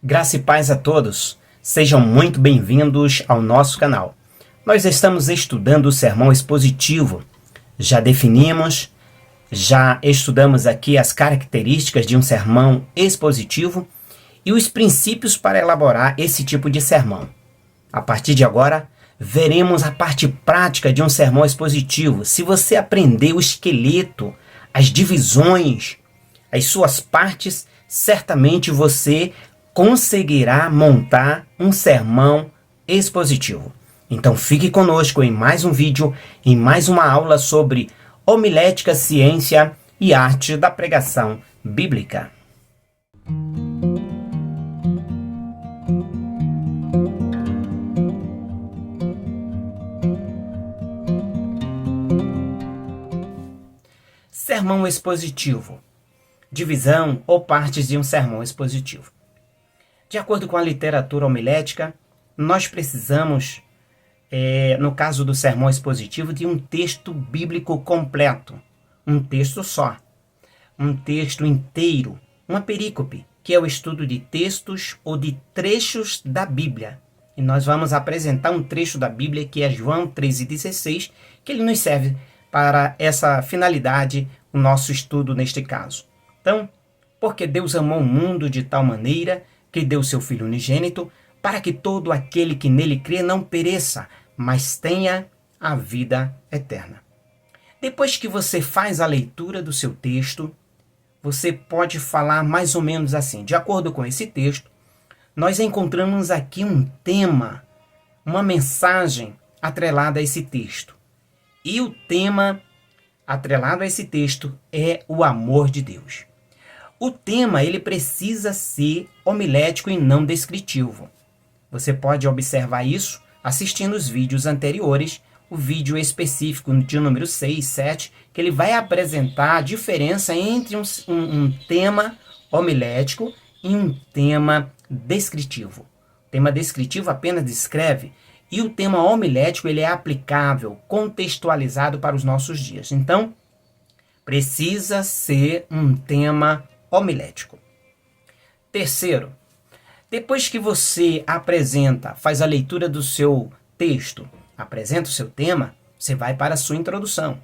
Graça e paz a todos. Sejam muito bem-vindos ao nosso canal. Nós estamos estudando o sermão expositivo. Já definimos, já estudamos aqui as características de um sermão expositivo e os princípios para elaborar esse tipo de sermão. A partir de agora, veremos a parte prática de um sermão expositivo. Se você aprender o esqueleto, as divisões, as suas partes, certamente você conseguirá montar um sermão expositivo. Então fique conosco em mais um vídeo, em mais uma aula sobre homilética, ciência e arte da pregação bíblica. Sermão expositivo. Divisão ou partes de um sermão expositivo. De acordo com a literatura homilética, nós precisamos, no caso do sermão expositivo, de um texto bíblico completo. Um texto só. Um texto inteiro. Uma perícope, que é o estudo de textos ou de trechos da Bíblia. E nós vamos apresentar um trecho da Bíblia, que é João 3,16, que ele nos serve para essa finalidade, o nosso estudo neste caso. Então, porque Deus amou o mundo de tal maneira que deu seu Filho unigênito, para que todo aquele que nele crê não pereça, mas tenha a vida eterna. Depois que você faz a leitura do seu texto, você pode falar mais ou menos assim. De acordo com esse texto, nós encontramos aqui um tema, uma mensagem atrelada a esse texto. E o tema atrelado a esse texto é o amor de Deus. O tema ele precisa ser homilético e não descritivo. Você pode observar isso assistindo os vídeos anteriores, o vídeo específico de número 6, 7, que ele vai apresentar a diferença entre um tema homilético e um tema descritivo. O tema descritivo apenas descreve, e o tema homilético ele é aplicável, contextualizado para os nossos dias. Então, precisa ser um tema homilético. Terceiro, depois que você faz a leitura do seu texto, apresenta o seu tema, você vai para a sua introdução.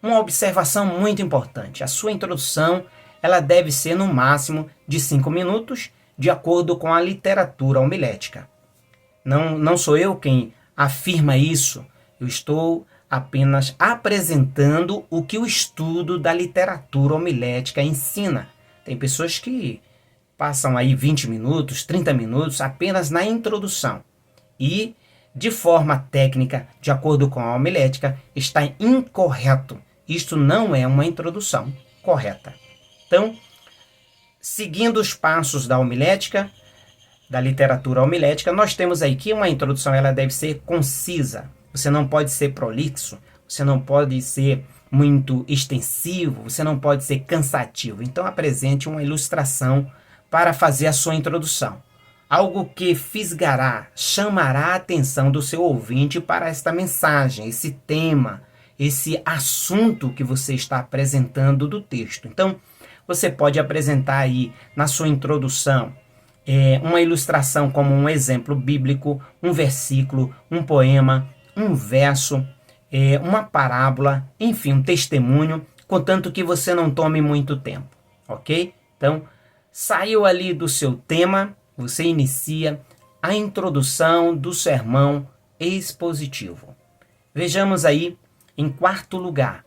Uma observação muito importante, a sua introdução ela deve ser no máximo de 5 minutos, de acordo com a literatura homilética. Não sou eu quem afirma isso, eu estou apenas apresentando o que o estudo da literatura homilética ensina. Tem pessoas que passam aí 20 minutos, 30 minutos apenas na introdução. E, de forma técnica, de acordo com a homilética, está incorreto. Isto não é uma introdução correta. Então, seguindo os passos da homilética, da literatura homilética, nós temos aí que uma introdução ela deve ser concisa. Você não pode ser prolixo, você não pode ser muito extensivo, você não pode ser cansativo. Então apresente uma ilustração para fazer a sua introdução. Algo que fisgará, chamará a atenção do seu ouvinte para esta mensagem, esse tema, esse assunto que você está apresentando do texto. Então, você pode apresentar aí na sua introdução uma ilustração como um exemplo bíblico, um versículo, um poema, um verso, uma parábola, enfim, um testemunho, contanto que você não tome muito tempo, ok? Então, saiu ali do seu tema, você inicia a introdução do sermão expositivo. Vejamos aí, em quarto lugar,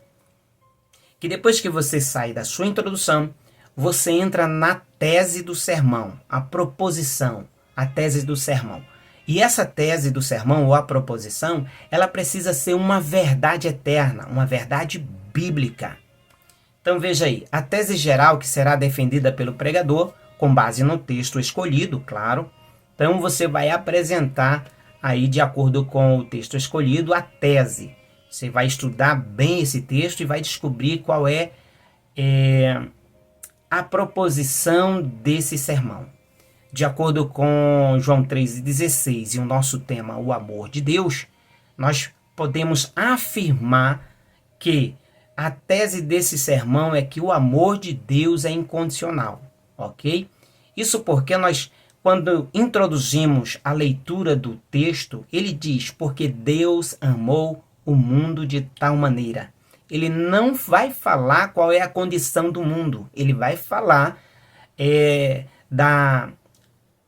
que depois que você sai da sua introdução, você entra na tese do sermão, a proposição, a tese do sermão. E essa tese do sermão, ou a proposição, ela precisa ser uma verdade eterna, uma verdade bíblica. Então veja aí, a tese geral que será defendida pelo pregador, com base no texto escolhido, claro. Então você vai apresentar aí, de acordo com o texto escolhido, a tese. Você vai estudar bem esse texto e vai descobrir qual é a proposição desse sermão. De acordo com João 3,16 e o nosso tema, o amor de Deus, nós podemos afirmar que a tese desse sermão é que o amor de Deus é incondicional, ok? Isso porque nós quando introduzimos a leitura do texto, ele diz, porque Deus amou o mundo de tal maneira. Ele não vai falar qual é a condição do mundo, ele vai falar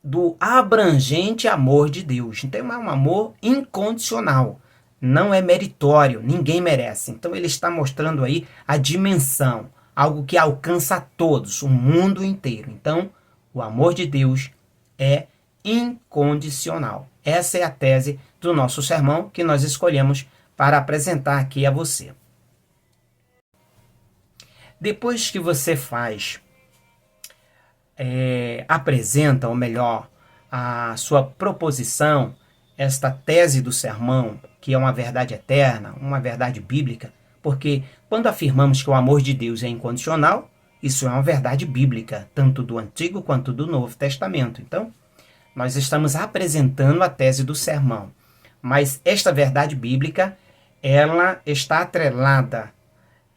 do abrangente amor de Deus. Então é um amor incondicional, não é meritório, ninguém merece. Então ele está mostrando aí a dimensão, algo que alcança a todos, o mundo inteiro. Então o amor de Deus é incondicional. Essa é a tese do nosso sermão que nós escolhemos para apresentar aqui a você. Depois que você apresenta, ou melhor, a sua proposição, esta tese do sermão, que é uma verdade eterna, uma verdade bíblica, porque quando afirmamos que o amor de Deus é incondicional, isso é uma verdade bíblica, tanto do Antigo quanto do Novo Testamento. Então, nós estamos apresentando a tese do sermão, mas esta verdade bíblica, ela está atrelada,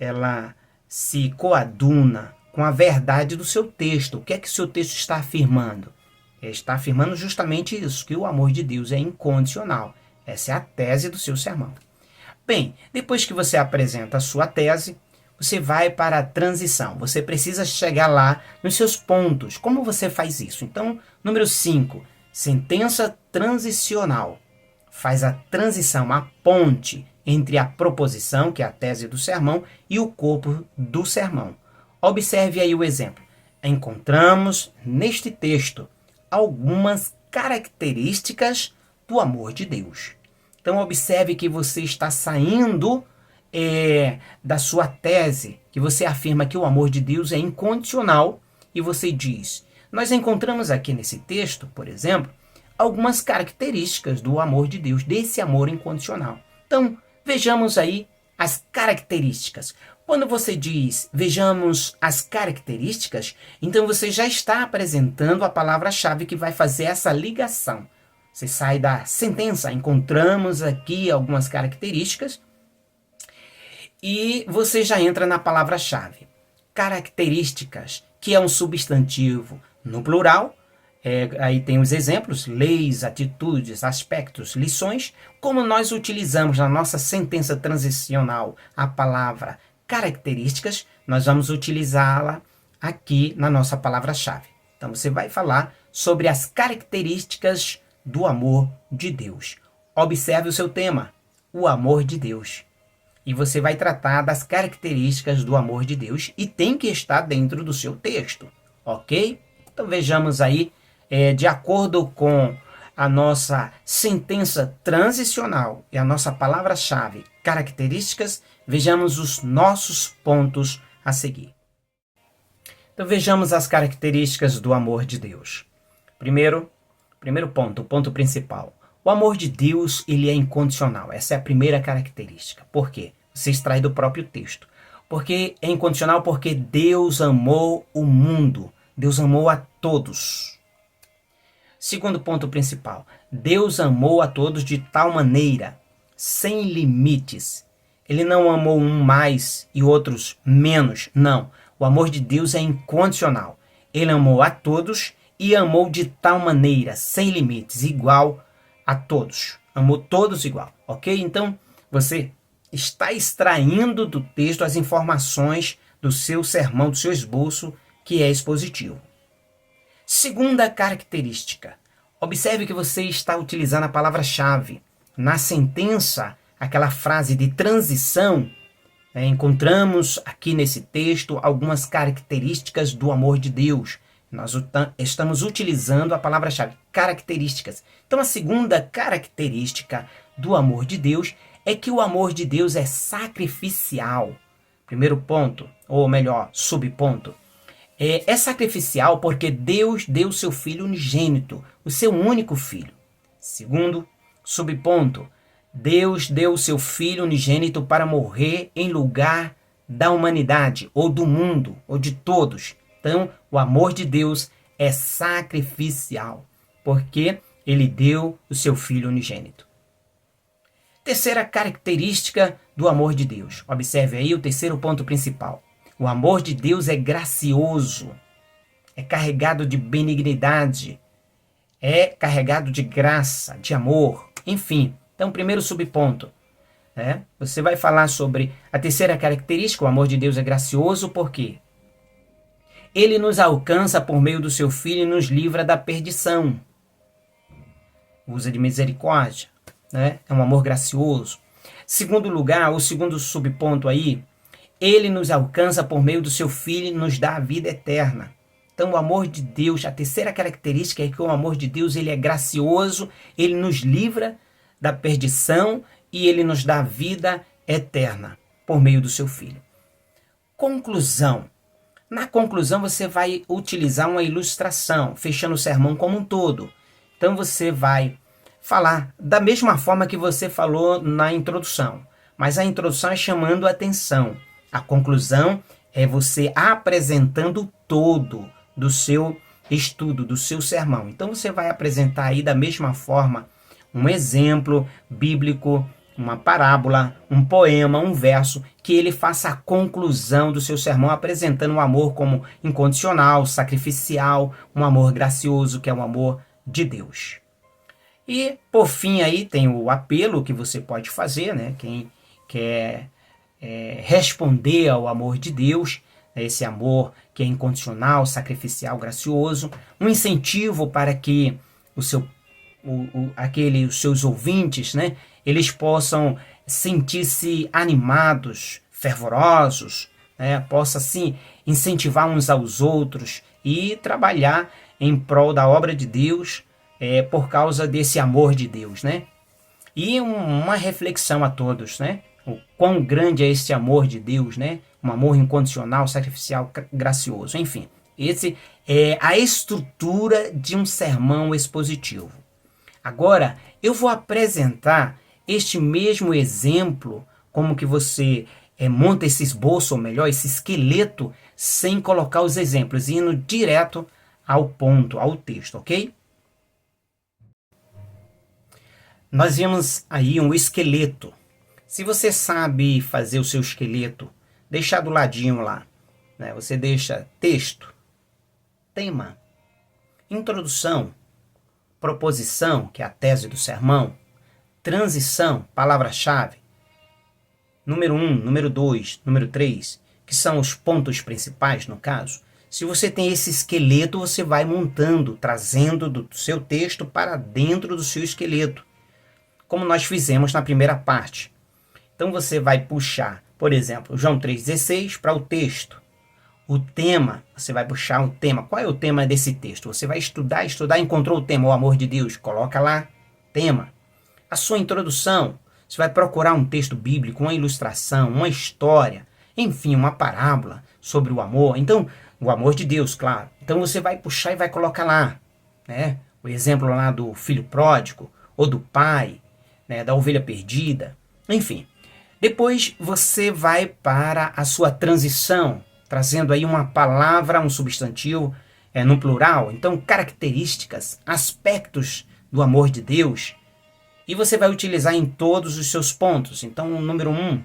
ela se coaduna com a verdade do seu texto. O que é que o seu texto está afirmando? Ele está afirmando justamente isso, que o amor de Deus é incondicional. Essa é a tese do seu sermão. Bem, depois que você apresenta a sua tese, você vai para a transição. Você precisa chegar lá nos seus pontos. Como você faz isso? Então, número 5, sentença transicional. Faz a transição, a ponte entre a proposição, que é a tese do sermão, e o corpo do sermão. Observe aí o exemplo. Encontramos neste texto algumas características do amor de Deus. Então observe que você está saindo da sua tese, que você afirma que o amor de Deus é incondicional, e você diz, nós encontramos aqui nesse texto, por exemplo, algumas características do amor de Deus, desse amor incondicional. Então, vejamos aí as características. Quando você diz, vejamos as características, então você já está apresentando a palavra-chave que vai fazer essa ligação. Você sai da sentença, encontramos aqui algumas características, e você já entra na palavra-chave. Características, que é um substantivo no plural. Aí tem os exemplos, leis, atitudes, aspectos, lições. Como nós utilizamos na nossa sentença transicional a palavra características, nós vamos utilizá-la aqui na nossa palavra-chave. Então você vai falar sobre as características do amor de Deus. Observe o seu tema, o amor de Deus. E você vai tratar das características do amor de Deus e tem que estar dentro do seu texto, ok? Então vejamos aí, de acordo com a nossa sentença transicional e a nossa palavra-chave, características, vejamos os nossos pontos a seguir. Então vejamos as características do amor de Deus. Primeiro ponto, o ponto principal. O amor de Deus, ele é incondicional. Essa é a primeira característica. Por quê? Você extrai do próprio texto. Porque é incondicional porque Deus amou o mundo. Deus amou a todos. Segundo ponto principal. Deus amou a todos de tal maneira, sem limites. Ele não amou um mais e outros menos. Não. O amor de Deus é incondicional. Ele amou a todos e amou de tal maneira, sem limites, igual a todos. Amou todos igual, ok? Então, você está extraindo do texto as informações do seu sermão, do seu esboço, que é expositivo. Segunda característica. Observe que você está utilizando a palavra-chave. Na sentença, aquela frase de transição, encontramos aqui nesse texto algumas características do amor de Deus. Nós estamos utilizando a palavra-chave, características. Então, a segunda característica do amor de Deus é que o amor de Deus é sacrificial. Primeiro ponto, ou melhor, subponto. É sacrificial porque Deus deu seu Filho unigênito, o seu único Filho. Segundo, subponto, Deus deu o seu Filho unigênito para morrer em lugar da humanidade, ou do mundo, ou de todos. Então, o amor de Deus é sacrificial, porque ele deu o seu Filho unigênito. Terceira característica do amor de Deus. Observe aí o terceiro ponto principal. O amor de Deus é gracioso, é carregado de benignidade, é carregado de graça, de amor, enfim. Então, primeiro subponto, né? Você vai falar sobre a terceira característica, o amor de Deus é gracioso, por quê? Ele nos alcança por meio do seu Filho e nos livra da perdição. Usa de misericórdia, né? É um amor gracioso. Segundo lugar, o segundo subponto aí, ele nos alcança por meio do seu Filho e nos dá a vida eterna. Então o amor de Deus, a terceira característica é que o amor de Deus ele é gracioso, ele nos livra da perdição e ele nos dá a vida eterna por meio do seu Filho. Conclusão. Na conclusão você vai utilizar uma ilustração, fechando o sermão como um todo. Então você vai falar da mesma forma que você falou na introdução, mas a introdução é chamando a atenção. A conclusão é você apresentando o todo do seu estudo, do seu sermão. Então você vai apresentar aí da mesma forma um exemplo bíblico, uma parábola, um poema, um verso, que ele faça a conclusão do seu sermão apresentando o amor como incondicional, sacrificial, um amor gracioso, que é o amor de Deus. E, por fim, aí tem o apelo que você pode fazer, né? Quem quer responder ao amor de Deus, esse amor que é incondicional, sacrificial, gracioso, um incentivo para que os seus ouvintes, né? Eles possam sentir-se animados, fervorosos, né? Possa, assim, incentivar uns aos outros e trabalhar em prol da obra de Deus, por causa desse amor de Deus, né? E uma reflexão a todos, né? O quão grande é esse amor de Deus, né? Um amor incondicional, sacrificial, gracioso. Enfim, esse é a estrutura de um sermão expositivo. Agora, eu vou apresentar este mesmo exemplo, como que você monta esse esboço, ou melhor, esse esqueleto, sem colocar os exemplos, indo direto ao ponto, ao texto, ok? Nós vimos aí um esqueleto. Se você sabe fazer o seu esqueleto, deixar do ladinho lá, né? Você deixa texto, tema, introdução, proposição, que é a tese do sermão, transição, palavra-chave, número 1, número 2, número 3, que são os pontos principais no caso. Se você tem esse esqueleto, você vai montando, trazendo do seu texto para dentro do seu esqueleto, como nós fizemos na primeira parte. Então você vai puxar, por exemplo, João 3,16 para o texto. O tema, você vai puxar o tema. Qual é o tema desse texto? Você vai estudar, encontrou o tema, o amor de Deus, coloca lá, tema. A sua introdução, você vai procurar um texto bíblico, uma ilustração, uma história, enfim, uma parábola sobre o amor. Então, o amor de Deus, claro. Então você vai puxar e vai colocar lá, né? O exemplo lá do filho pródigo, ou do pai, né? Da ovelha perdida, enfim. Depois você vai para a sua transição, trazendo aí uma palavra, um substantivo, no plural. Então, características, aspectos do amor de Deus. E você vai utilizar em todos os seus pontos. Então, número 1,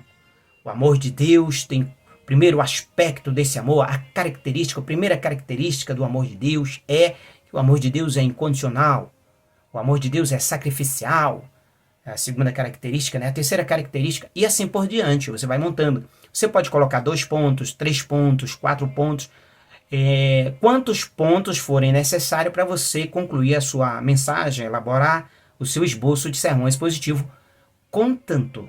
o amor de Deus tem o primeiro aspecto desse amor, a característica, a primeira característica do amor de Deus é que o amor de Deus é incondicional, o amor de Deus é sacrificial. A segunda característica, né? A terceira característica, e assim por diante, você vai montando. Você pode colocar 2 pontos, 3 pontos, 4 pontos, quantos pontos forem necessários para você concluir a sua mensagem, elaborar o seu esboço de sermão expositivo, contanto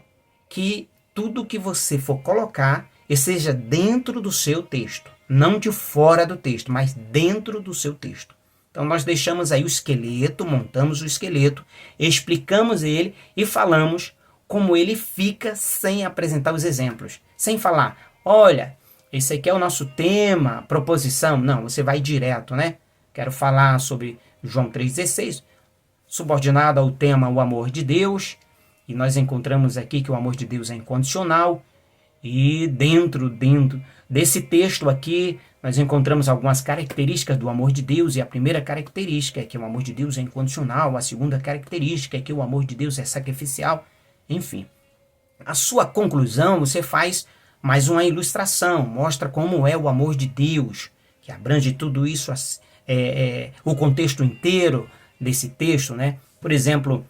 que tudo que você for colocar seja dentro do seu texto, não de fora do texto, mas dentro do seu texto. Então nós deixamos aí o esqueleto, montamos o esqueleto, explicamos ele e falamos como ele fica sem apresentar os exemplos. Sem falar, olha, esse aqui é o nosso tema, proposição. Não, você vai direto, né? Quero falar sobre João 3,16, subordinado ao tema o amor de Deus. E nós encontramos aqui que o amor de Deus é incondicional. E dentro desse texto aqui, nós encontramos algumas características do amor de Deus, e a primeira característica é que o amor de Deus é incondicional, a segunda característica é que o amor de Deus é sacrificial, enfim. A sua conclusão, você faz mais uma ilustração, mostra como é o amor de Deus, que abrange tudo isso, o contexto inteiro, desse texto, né? Por exemplo,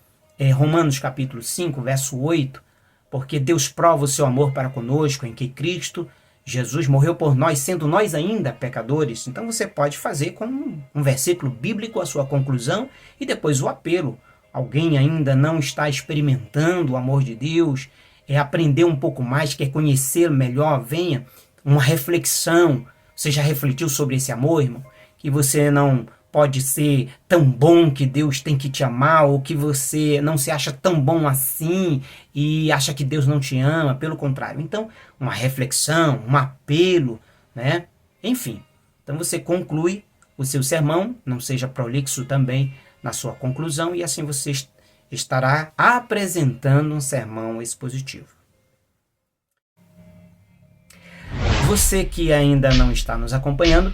Romanos capítulo 5, verso 8, porque Deus prova o seu amor para conosco em que Cristo Jesus morreu por nós, sendo nós ainda pecadores. Então você pode fazer com um versículo bíblico a sua conclusão e depois o apelo. Alguém ainda não está experimentando o amor de Deus, aprender um pouco mais, quer conhecer melhor, venha uma reflexão. Você já refletiu sobre esse amor, irmão? Que você não pode ser tão bom que Deus tem que te amar, ou que você não se acha tão bom assim e acha que Deus não te ama, pelo contrário. Então, uma reflexão, um apelo, né? Enfim, então você conclui o seu sermão, não seja prolixo também na sua conclusão, e assim você estará apresentando um sermão expositivo. Você que ainda não está nos acompanhando,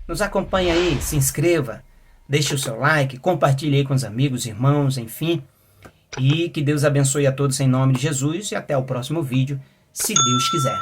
nos acompanhe aí, se inscreva, deixe o seu like, compartilhe aí com os amigos, irmãos, enfim. E que Deus abençoe a todos em nome de Jesus e até o próximo vídeo, se Deus quiser.